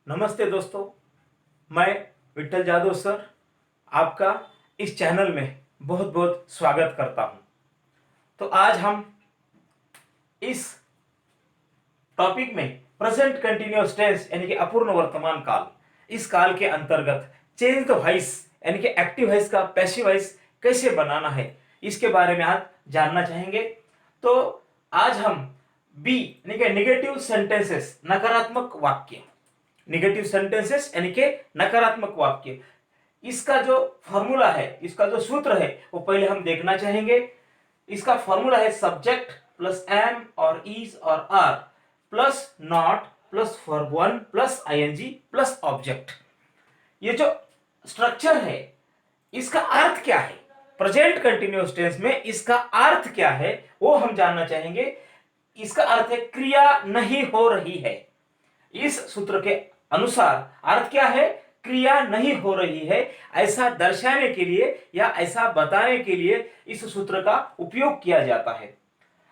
नमस्ते दोस्तों, मैं विट्ठल जादव सर आपका इस चैनल में बहुत बहुत स्वागत करता हूं। तो आज हम इस टॉपिक में प्रेजेंट कंटिन्यूअस टेंस यानी कि अपूर्ण वर्तमान काल, इस काल के अंतर्गत चेंज द वॉइस यानी कि एक्टिव वॉइस का पैसिव वॉइस कैसे बनाना है, इसके बारे में आज जानना चाहेंगे। तो आज हम बी यानी कि नेगेटिव सेंटेंसेस, नकारात्मक वाक्य, नेगेटिव सेंटेंसेस यानी कि नकारात्मक वाक्य, इसका जो फॉर्मूला है, इसका जो सूत्र है वो पहले हम देखना चाहेंगे। इसका फॉर्मूला है सब्जेक्ट प्लस एम और इज और are plus not plus verb one plus ING plus object. ये जो स्ट्रक्चर है इसका अर्थ क्या है, प्रेजेंट कंटिन्यूअस टेंस में इसका अर्थ क्या है वो हम जानना चाहेंगे। इसका अर्थ है क्रिया नहीं हो रही है। इस सूत्र के अनुसार अर्थ क्या है, क्रिया नहीं हो रही है। ऐसा दर्शाने के लिए या ऐसा बताने के लिए इस सूत्र का उपयोग किया जाता है।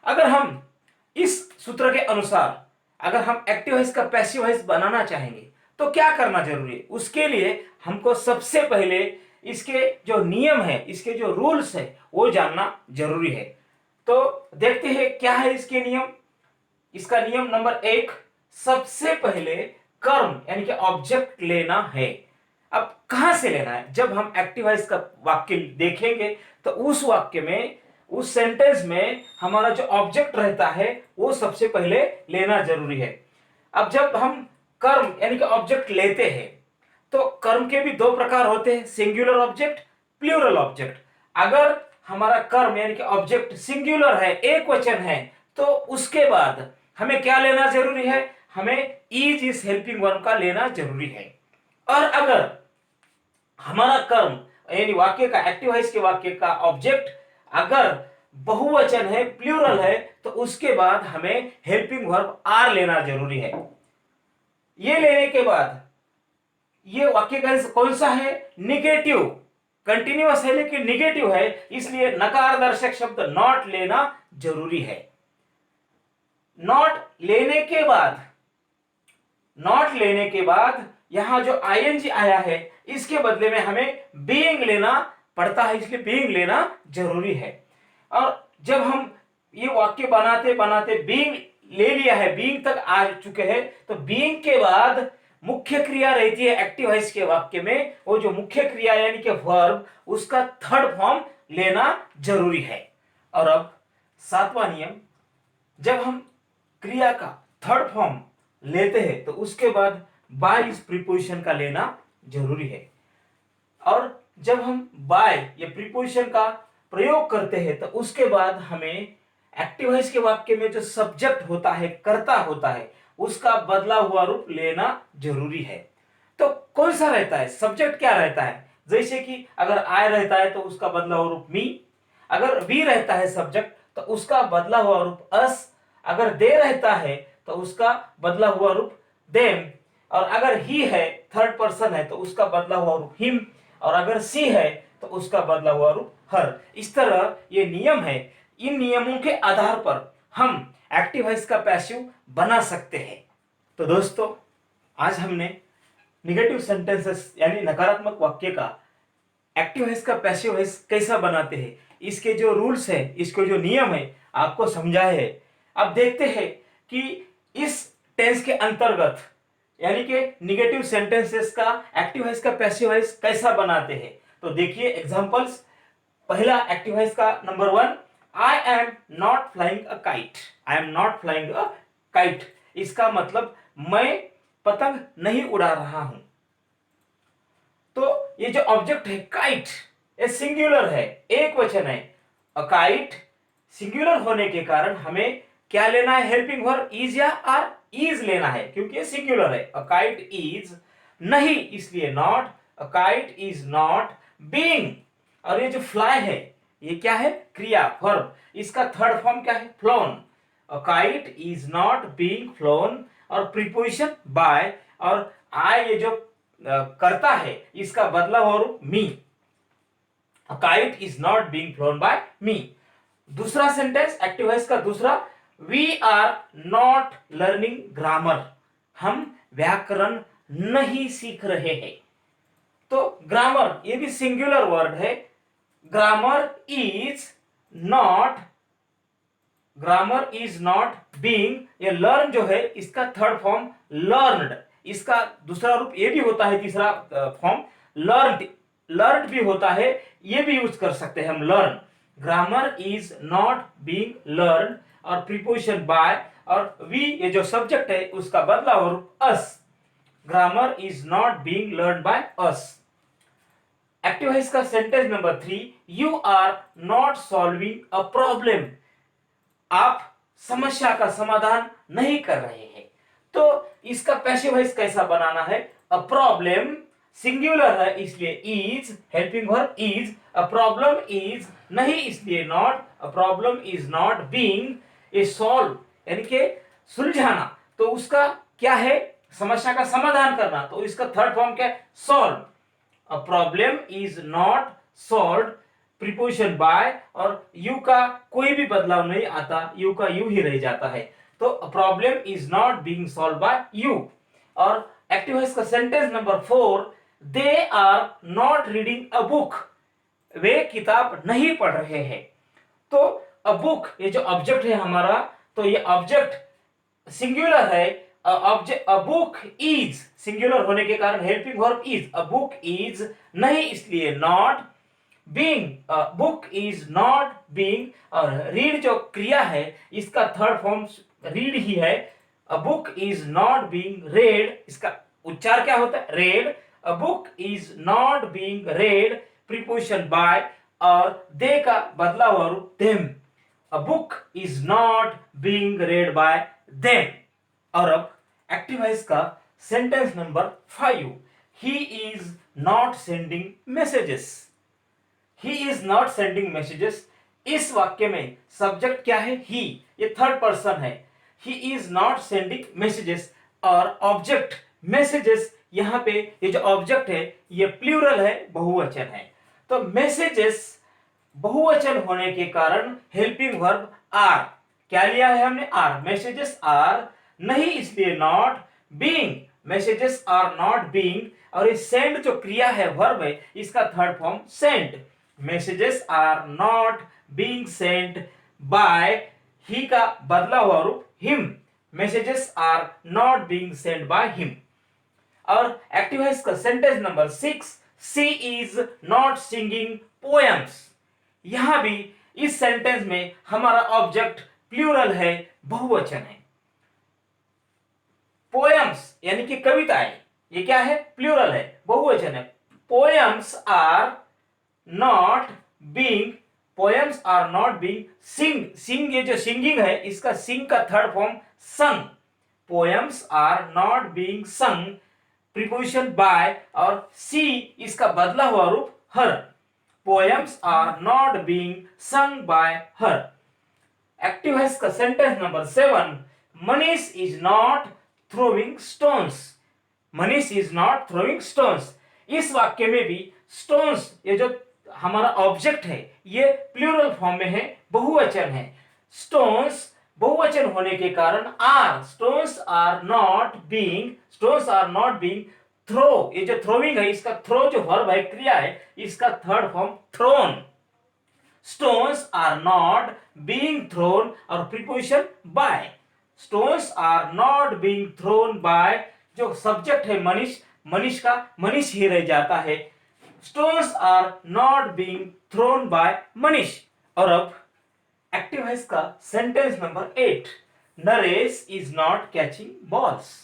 अगर हम इस सूत्र के अनुसार अगर हम एक्टिव वॉइस का पैसिव वॉइस बनाना चाहेंगे तो क्या करना जरूरी है, उसके लिए हमको सबसे पहले इसके जो नियम है, इसके जो रूल्स है वो जानना जरूरी है। तो देखते हैं क्या है इसके नियम। इसका नियम नंबर 1, सबसे पहले कर्म यानी कि ऑब्जेक्ट लेना है। अब कहां से लेना है, जब हम एक्टिव वॉइस का वाक्य देखेंगे तो उस वाक्य में, उस सेंटेंस में हमारा जो ऑब्जेक्ट रहता है वो सबसे पहले लेना जरूरी है। अब जब हम कर्म यानी कि ऑब्जेक्ट लेते हैं तो कर्म के भी दो प्रकार होते हैं, सिंगुलर ऑब्जेक्ट, प्लूरल ऑब्जेक्ट। अगर हमारा कर्म यानी कि ऑब्जेक्ट सिंगुलर है, एक वचन है, तो उसके बाद हमें क्या लेना जरूरी है, हमें इज इस हेल्पिंग वर्ब का लेना जरूरी है। और अगर हमारा कर्म यानी वाक्य का, एक्टिव वॉइस के वाक्य का ऑब्जेक्ट अगर बहुवचन है, प्लूरल है, तो उसके बाद हमें हेल्पिंग वर्ब आर लेना जरूरी है। ये लेने के बाद ये वाक्य का कौन सा है, निगेटिव, कंटिन्यूअस है लेकिन निगेटिव है, इसलिए नकार दर्शक शब्द नॉट लेना जरूरी है। नॉट लेने के बाद, नॉट लेने के बाद यहां जो आईएनजी आया है इसके बदले में हमें बीइंग लेना पड़ता है, इसलिए बीइंग लेना जरूरी है। और जब हम ये वाक्य बनाते बनाते बीइंग ले लिया है, बीइंग तक आ चुके हैं, तो बीइंग के बाद मुख्य क्रिया रहती है एक्टिव वॉइस के वाक्य में, वो जो मुख्य क्रिया यानी कि वर्ब, उसका थर्ड फॉर्म लेना जरूरी है। और अब सातवां नियम, जब हम क्रिया का थर्ड फॉर्म लेते हैं तो उसके बाद बाय इस प्रीपोजिशन का लेना जरूरी है। और जब हम बाय ये प्रीपोजिशन का प्रयोग करते हैं तो उसके बाद हमें एक्टिव वॉइस के वाक्य में जो सब्जेक्ट होता है, कर्ता होता है, उसका बदला हुआ रूप लेना जरूरी है। तो कौन सा रहता है, सब्जेक्ट क्या रहता है, जैसे कि अगर आई रहता है तो उसका बदला हुआ रूप मी, अगर वी रहता है सब्जेक्ट तो उसका बदला हुआ रूप अस, अगर दे रहता है तो उसका बदला हुआ रूप देम, और अगर ही है, थर्ड पर्सन है, तो उसका बदला हुआ रूप हिम, और अगर सी है तो उसका बदला हुआ रूप हर। इस तरह ये नियम है। इन नियमों के आधार पर हम एक्टिव वॉइस का पैसिव बना सकते हैं। तो दोस्तों, आज हमने निगेटिव सेंटेंसेस यानी नकारात्मक वाक्य का एक्टिव वॉइस का पैसिव वॉइस कैसा बनाते हैं, इसके जो रूल्स है, इसके जो नियम है, आपको समझाए है। अब देखते हैं कि इस टेंस के अंतर्गत यानी कि निगेटिव सेंटेंसेस का एक्टिव वॉइस का पैसिव वॉइस कैसा बनाते हैं। तो देखिए एग्जांपल्स। पहला एक्टिव वॉइस का number 1, I am not flying a kite. I am not flying a kite, इसका मतलब मैं पतंग नहीं उड़ा रहा हूं। तो ये जो ऑब्जेक्ट है काइट, ये सिंगुलर है, एक वचन है। अ काइट सिंगुलर होने के कारण हमें क्या लेना है, हेल्पिंग वर्ब इज या आर, इज लेना है, क्योंकि ये सिंगुलर है। अ काइट इज नहीं, इसलिए not. A kite is not being. और ये जो फ्लाई है ये क्या है, क्रिया, वर्ब, इसका थर्ड फॉर्म क्या है, phloem. A kite is not being phloem, और प्रीपोजिशन बाय, और आई ये जो करता है इसका बदला हुआ रूप me. A kite is not being flown by me. दूसरा सेंटेंस एक्टिव वॉइस का दूसरा, we are not learning grammar. हम व्याकरण नहीं सीख रहे हैं। तो ग्रामर ये भी सिंगुलर वर्ड है। Grammar is not grammar is not being, ये लर्न जो है इसका थर्ड फॉर्म लर्नड, इसका दूसरा रूप ये भी होता है, तीसरा फॉर्म लर्नड, लर्नड भी होता है, ये भी यूज कर सकते हैं हम learn. Grammar is not being learn और प्रीपोजिशन बाय और वी ये जो सब्जेक्ट है उसका बदला हुआ रूप us. Grammar is not being learn by us. Active है इसका sentence number 3, you are not solving a problem, आप समस्या का समाधान नहीं कर रहे हैं। तो इसका पैसिव वॉइस कैसा बनाना है, अ प्रॉब्लम सिंगुलर है इसलिए is, helping verb is, a problem is नहीं इसलिए not, a problem is not being A solve यानी कि सुलझाना, तो उसका क्या है, समस्या का समाधान करना, तो इसका थर्ड फॉर्म क्या है, solve. A problem is not solve, preposition by और यू का कोई भी बदलाव नहीं आता, यू का यू ही रह जाता है। तो problem is not being solve by you. और एक्टिव है इसका sentence number 4, they are not reading a book, वे किताब नहीं पढ़ रहे हैं। तो अ बुक ये जो ऑब्जेक्ट है हमारा, तो ये ऑब्जेक्ट सिंगुलर है, object a book is singular होने के कारण helping verb is, a book is नहीं इसलिए not, being book is not being, और रीड जो क्रिया है इसका थर्ड फॉर्म रीड ही है, a book is not being read, इसका उच्चार क्या होता है, read, a book is not being read, preposition by और दे का बदला हुआ रूप them, a book is not being red bye them. और अब एक्टिव है इसका sentence number 5, he is not sending messages, he is not sending messages. इस वाक्य में सब्जेक्ट क्या है, ही, ये थर्ड पर्सन है, he is not sending messages, और ऑब्जेक्ट मैसेजेस, यहां पे ये जो ऑब्जेक्ट है ये प्लूरल है, बहुवचन है। तो मैसेजेस बहुवचन होने के कारण हेल्पिंग वर्ब आर, क्या लिया है हमने, आर, मैसेजेस आर नहीं इसलिए not, being messages are not being, और ये सेंड जो क्रिया है वर्ब है इसका third form send, messages are not being sent by, he का बदला हुआ रूप him, messages are not being sent by him. और एक्टिव है इसका sentence number 6, she is not singing poems. यहां भी इस सेंटेंस में हमारा ऑब्जेक्ट प्लूरल है, बहुवचन है। पोएम्स यानी कि कविताएं, ये क्या है, प्लूरल है, बहुवचन है। Poems are not being, poems are not being sing, sing ये जो सिंगिंग है इसका सिंग का third form sung, poems are not being sung, preposition by और सी इसका बदला हुआ रूप her, poems are not being sung by her. Active है इसका sentence number 7, Manish is not throwing stones, Manish is not throwing stones. इस वाक्य में भी स्टोन्स ये जो हमारा ऑब्जेक्ट है ये प्लूरल फॉर्म में है, बहुवचन है। स्टोन्स बहुवचन होने के कारण are, stones are not being, stones are not being throw, ये जो थ्रोइंग है इसका थ्रो जो वर्ब है, क्रिया है, इसका third form thrown, stones are not being thrown और preposition by, stones are not being thrown by, जो सब्जेक्ट है मनीष, मनीष का मनीष ही रह जाता है, stones are not being thrown by Manish. और अब एक्टिव है इसका sentence number 8, Naresh is not catching balls.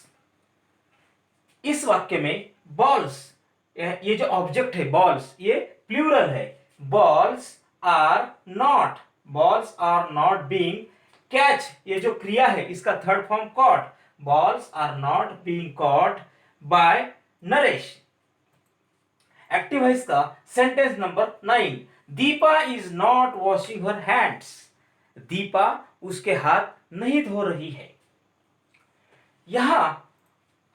इस वाक्य में बॉल्स ये जो ऑब्जेक्ट है बॉल्स ये प्लूरल है, balls are not, balls are not being, catch ये जो क्रिया है इसका third form caught, balls are not being caught by Naresh. Active है इसका sentence number 9, Deepa is not washing her hands, Deepa उसके हाथ नहीं धो रही है। यहां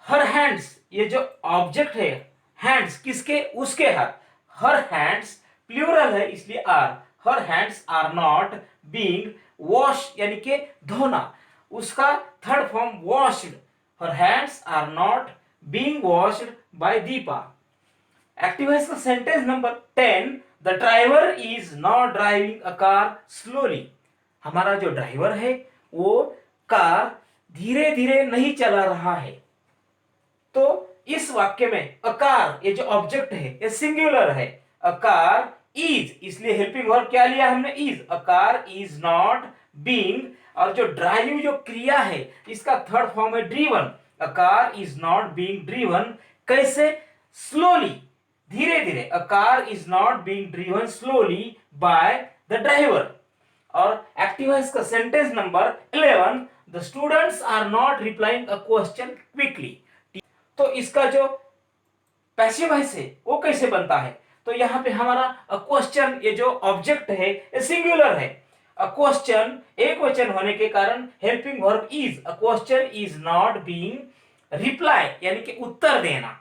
हर हैंड्स ये जो ऑब्जेक्ट है, हैंड्स किसके, उसके हाथ, हर हैंड्स प्लूरल है इसलिए are, her hands are not being wash यानी कि धोना, उसका third form washed, her hands are not being washed by Deepa. Active voice का sentence number 10, the driver is not driving a car slowly. हमारा जो driver है वो car धीरे धीरे नहीं चला रहा है। तो इस वाक्य में अ कार, ये जो ऑब्जेक्ट है ये सिंगुलर है। अ कार इज, इसलिए हेल्पिंग वर्ब क्या लिया हमने, is. A car is not being, और जो ड्राइव जो क्रिया है इसका थर्ड फॉर्म है driven. A car is not being driven, कैसे, स्लोली, धीरे धीरे। A car is not being driven slowly by the driver. और एक्टिव वॉइस का sentence number 11, the students are not replying a question quickly. तो इसका जो passive voice है वो कैसे बनता है, तो यहां पे हमारा अ क्वेश्चन, ये जो ऑब्जेक्ट है ये सिंगुलर है। अ क्वेश्चन एक वचन होने के कारण helping verb is. A question is not being reply, यानी कि उत्तर देना,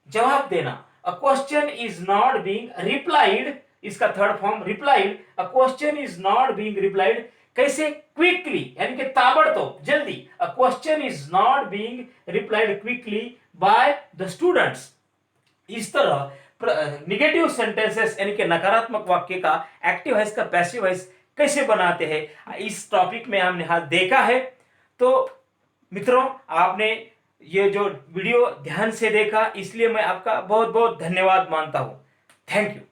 जवाब देना। A question is not being replied, इसका third form replied. A question is not being replied, कैसे, क्विकली, यानी कि ताबड़तोब, जल्दी। A question is not being replied quickly by the students. इस तरह निगेटिव सेंटेंसेस यानी कि नकारात्मक वाक्य का एक्टिव वॉइस का पैसिव वॉइस कैसे बनाते हैं, इस टॉपिक में हमने आज देखा है। तो मित्रों, आपने ये जो वीडियो ध्यान से देखा, इसलिए मैं आपका बहुत बहुत धन्यवाद मानता हूं। Thank you.